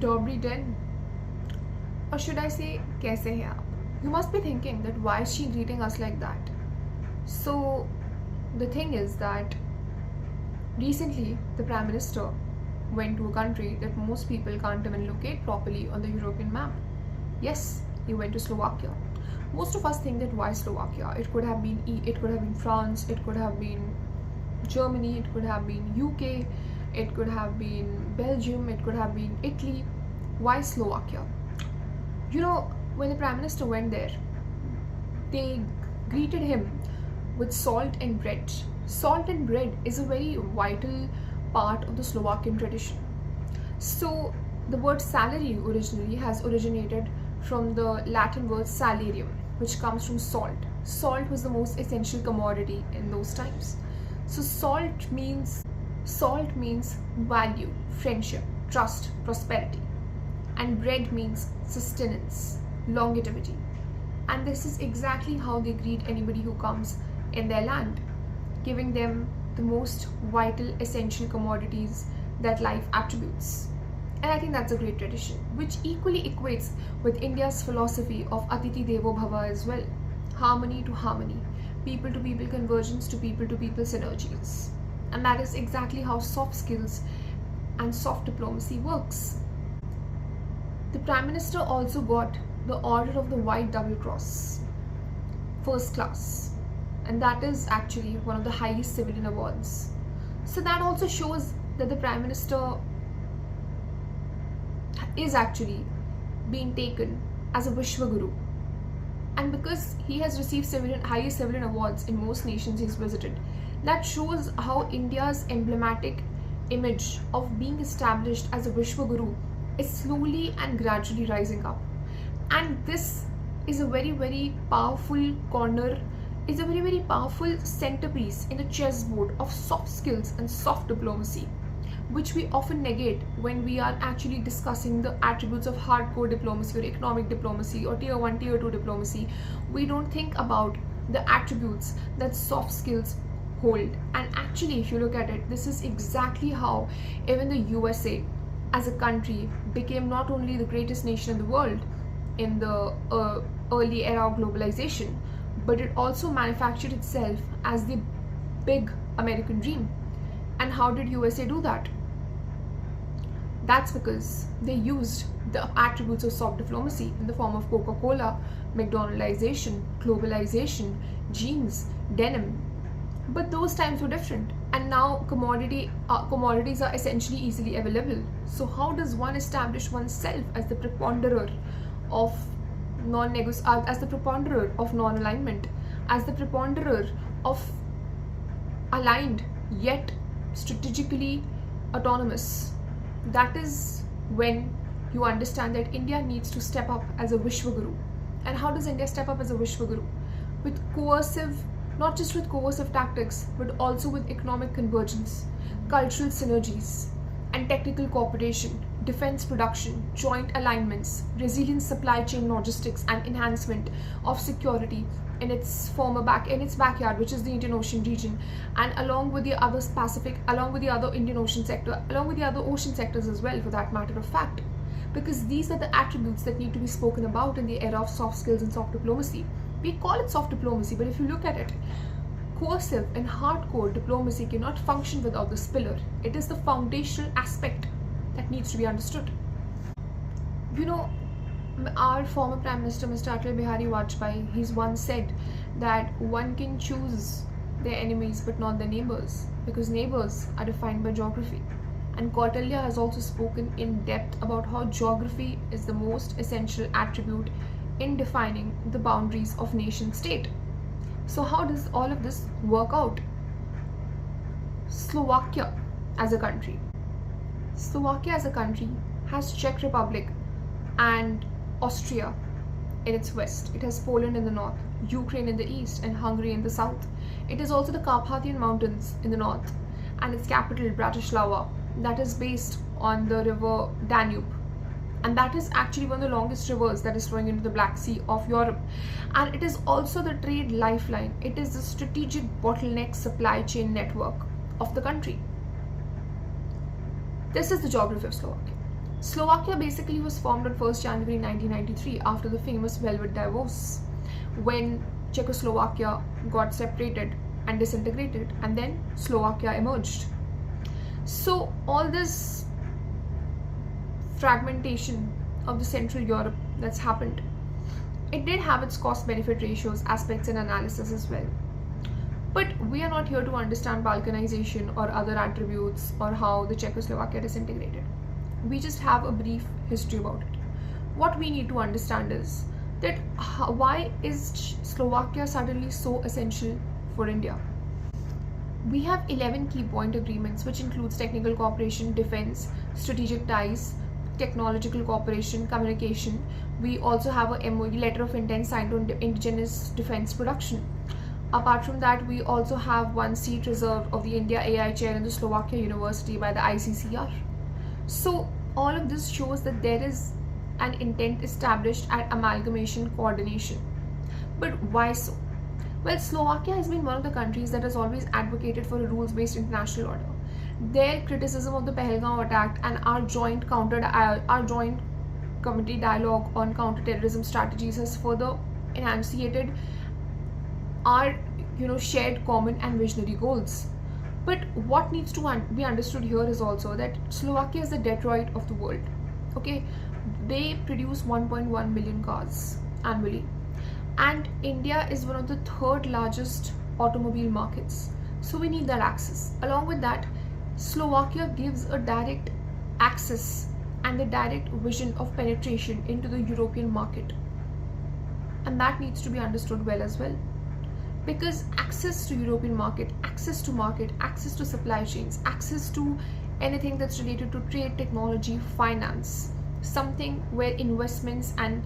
Dobry Den, or should I say, Kaise hai aap? You must be thinking that why is she greeting us like that? So, the thing is that recently the Prime Minister went to a country that most people can't even locate properly on the European map. Yes, he went to Slovakia. Most of us think that why Slovakia? It could have been France, it could have been Germany, it could have been UK, it could have been Belgium, it could have been Italy. Why Slovakia? You know, when the Prime Minister went there, they greeted him with salt and bread. Salt and bread is a very vital part of the Slovakian tradition. So the word salary originally has originated from the Latin word salarium, which comes from salt. Salt was the most essential commodity in those times. So salt means value, friendship, trust, prosperity. And bread means sustenance, longevity. And this is exactly how they greet anybody who comes in their land, giving them the most vital, essential commodities that life attributes. And I think that's a great tradition, which equally equates with India's philosophy of Atiti Devo Bhava as well. Harmony to harmony, people to people convergence to people synergies. And that is exactly how soft skills and soft diplomacy works. The Prime Minister also got the Order of the White Double Cross, first class, and that is actually one of the highest civilian awards. So that also shows that the Prime Minister is actually being taken as a Vishwaguru, and because he has received highest civilian awards in most nations he's visited, that shows how India's emblematic image of being established as a Vishwaguru is slowly and gradually rising up. And this is a very, very powerful corner, is a very, very powerful centerpiece in the chessboard of soft skills and soft diplomacy, which we often negate when we are actually discussing the attributes of hardcore diplomacy or economic diplomacy or tier 1, tier 2 diplomacy. We don't think about the attributes that soft skills hold. And actually, if you look at it, this is exactly how even the USA as a country became not only the greatest nation in the world in the early era of globalization, but it also manufactured itself as the big American dream. And how did USA do that? That's because they used the attributes of soft diplomacy in the form of Coca-Cola, McDonaldization, globalization, jeans, denim. But those times were different, and now commodities are essentially easily available. So how does one establish oneself as the preponderant of as the preponderant of non-alignment, as the preponderant of aligned yet strategically autonomous? That is when you understand that India needs to step up as a Vishwaguru. And how does India step up as a Vishwaguru? With coercive, not just with coercive tactics, but also with economic convergence, cultural synergies, and technical cooperation, defense production, joint alignments, resilient supply chain logistics, and enhancement of security in its backyard, which is the Indian Ocean region, and along with the other Pacific, along with the other Indian Ocean sector, along with the other ocean sectors as well, for that matter of fact. Because these are the attributes that need to be spoken about in the era of soft skills and soft diplomacy. We call it soft diplomacy, but if you look at it, coercive and hardcore diplomacy cannot function without this pillar. It is the foundational aspect that needs to be understood. You know, our former Prime Minister, Mr. Atal Bihari Vajpayee, he's once said that one can choose their enemies but not their neighbors, because neighbors are defined by geography. And Kautilya has also spoken in depth about how geography is the most essential attribute in defining the boundaries of nation state. So how does all of this work out? Slovakia as a country has Czech Republic and Austria in its west. It has Poland in the north, Ukraine in the east, and Hungary in the south. It is also the Carpathian Mountains in the north, and its capital Bratislava, that is based on the river Danube. And that is actually one of the longest rivers that is flowing into the Black Sea of Europe. And it is also the trade lifeline. It is the strategic bottleneck supply chain network of the country. This is the geography of Slovakia. Slovakia basically was formed on 1st January 1993 after the famous Velvet Divorce, when Czechoslovakia got separated and disintegrated, and then Slovakia emerged. So all this fragmentation of the Central Europe that's happened, it did have its cost-benefit ratios, aspects and analysis as well. But we are not here to understand Balkanization or other attributes or how the Czechoslovakia disintegrated. We just have a brief history about it. What we need to understand is that why is Slovakia suddenly so essential for India? We have 11 key point agreements, which includes technical cooperation, defense, strategic ties, technological cooperation, communication. We also have a MOU, letter of intent, signed on indigenous defense production. Apart from that, we also have one seat reserved of the India AI chair in the Slovakia University by the ICCR. So all of this shows that there is an intent established at amalgamation coordination. But why so? Well, Slovakia has been one of the countries that has always advocated for a rules-based international order. Their criticism of the Pahalgam attack and our joint committee dialogue on counter-terrorism strategies has further enunciated our shared common and visionary goals. But what needs to be understood here is also that Slovakia is the Detroit of the world. Okay, they produce 1.1 million cars annually, and India is one of the third largest automobile markets. So we need that access. Along with that, Slovakia gives a direct access and the direct vision of penetration into the European market, and that needs to be understood well as well. Because access to European market, access to supply chains, access to anything that's related to trade, technology, finance, something where investments and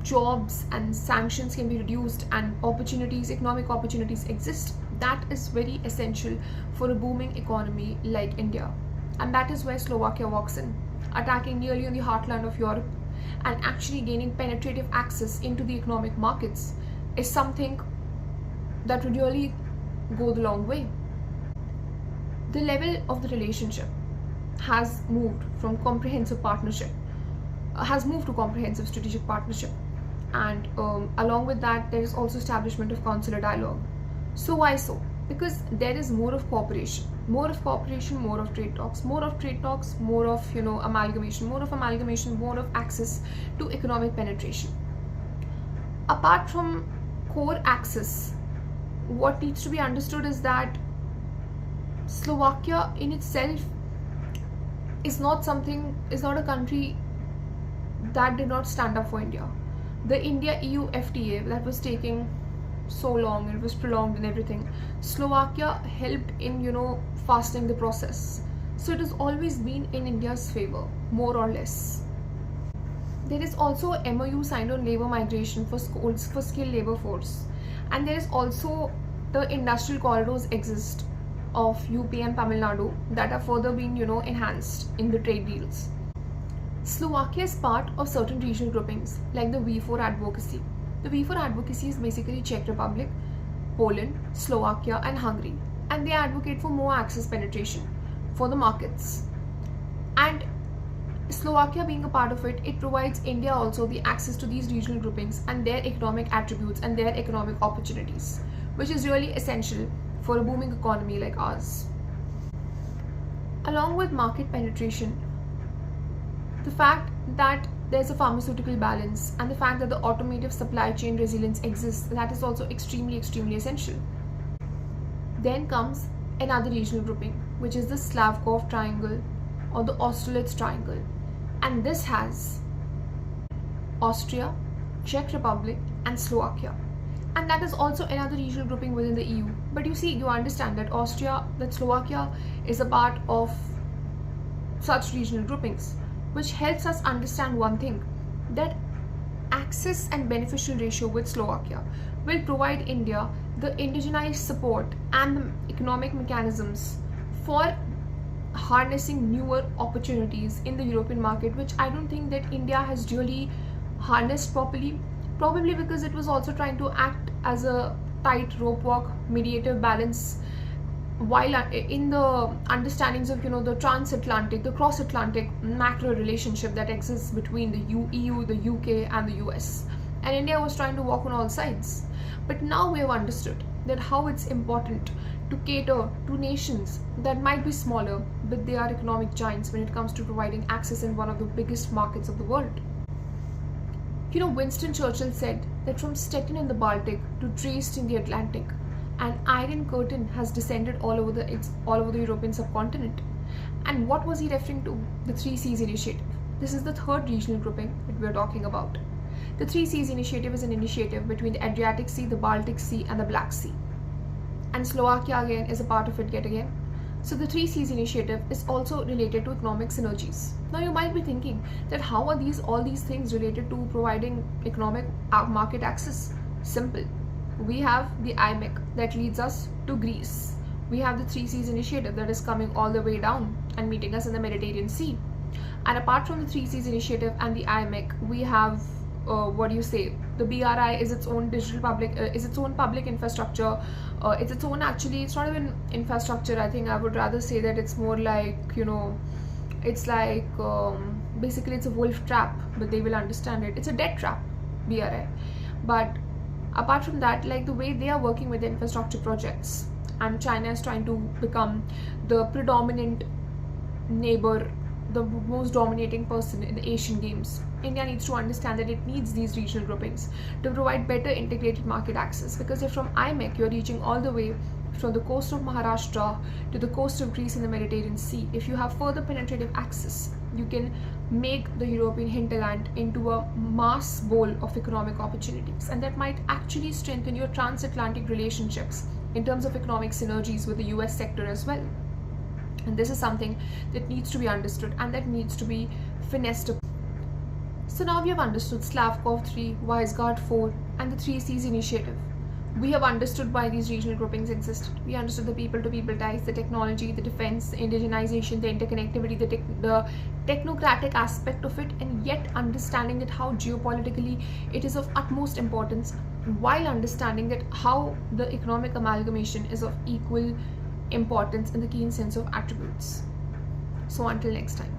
jobs and sanctions can be reduced and opportunities, economic opportunities exist, that is very essential for a booming economy like India. And that is where Slovakia walks in, attacking nearly on the heartland of Europe and actually gaining penetrative access into the economic markets is something that would really go the long way. The level of the relationship has moved from comprehensive partnership, has moved to comprehensive strategic partnership, and along with that there is also establishment of consular dialogue. So why so? Because there is more of cooperation, more of trade talks, more of amalgamation, more of access to economic penetration. Apart from core access, what needs to be understood is that Slovakia in itself is not a country that did not stand up for India. The India-EU FTA that was taking so long, it was prolonged and everything, Slovakia helped in fastening the process. So it has always been in India's favor, more or less. There is also a MOU signed on labor migration for skilled labor force. And there is also the industrial corridors exist of UP and Tamil Nadu that are further being enhanced in the trade deals. Slovakia is part of certain regional groupings like the V4 advocacy. The V4 advocacy is basically Czech Republic, Poland, Slovakia and Hungary, and they advocate for more access penetration for the markets. And Slovakia being a part of it, it provides India also the access to these regional groupings and their economic attributes and their economic opportunities, which is really essential for a booming economy like ours. Along with market penetration, the fact that there's a pharmaceutical balance and the fact that the automotive supply chain resilience exists, that is also extremely essential. Then comes another regional grouping, which is the Slavkov Triangle or the Austerlitz Triangle. And this has Austria, Czech Republic and Slovakia. And that is also another regional grouping within the EU. But you understand that Slovakia is a part of such regional groupings, which helps us understand one thing, that access and beneficial ratio with Slovakia will provide India the indigenized support and the economic mechanisms for harnessing newer opportunities in the European market, which I don't think that India has really harnessed properly, probably because it was also trying to act as a tight rope walk, mediator balance while in the understandings of the transatlantic, the cross-Atlantic macro relationship that exists between the EU, the UK, and the US, and India was trying to walk on all sides. But now we have understood that how it's important to cater to nations that might be smaller, but they are economic giants when it comes to providing access in one of the biggest markets of the world. Winston Churchill said that from Stettin in the Baltic to Trieste in the Atlantic, an iron curtain has descended all over the European subcontinent. And what was he referring to? The Three Seas Initiative. This is the third regional grouping that we are talking about. The Three Seas Initiative is an initiative between the Adriatic Sea, the Baltic Sea, and the Black Sea. And Slovakia again is a part of it yet again. So the Three Seas Initiative is also related to economic synergies. Now you might be thinking that how are all these things related to providing economic market access? Simple. We have the IMEC that leads us to Greece. We have the Three Seas Initiative that is coming all the way down and meeting us in the Mediterranean Sea. And apart from the Three Seas Initiative and the IMEC, we have the BRI is its own is its own public infrastructure. It's its own, actually it's not even infrastructure. I think I would rather say that it's more like it's like basically it's a wolf trap, but they will understand it. It's a debt trap, BRI. But apart from that, like the way they are working with the infrastructure projects, and China is trying to become the predominant neighbor, the most dominating person in the Asian Games, India needs to understand that it needs these regional groupings to provide better integrated market access. Because if from IMEC you're reaching all the way from the coast of Maharashtra to the coast of Greece in the Mediterranean Sea, if you have further penetrative access, you can make the European hinterland into a mass bowl of economic opportunities, and that might actually strengthen your transatlantic relationships in terms of economic synergies with the US sector as well. And this is something that needs to be understood and that needs to be finessed. So now we have understood Slavkov 3, Weisgard 4, and the Three Seas Initiative. We have understood why these regional groupings existed. We understood the people-to-people ties, the technology, the defense, the indigenization, the interconnectivity, the technocratic aspect of it, and yet understanding that how geopolitically it is of utmost importance, while understanding that how the economic amalgamation is of equal importance in the keen sense of attributes. So until next time.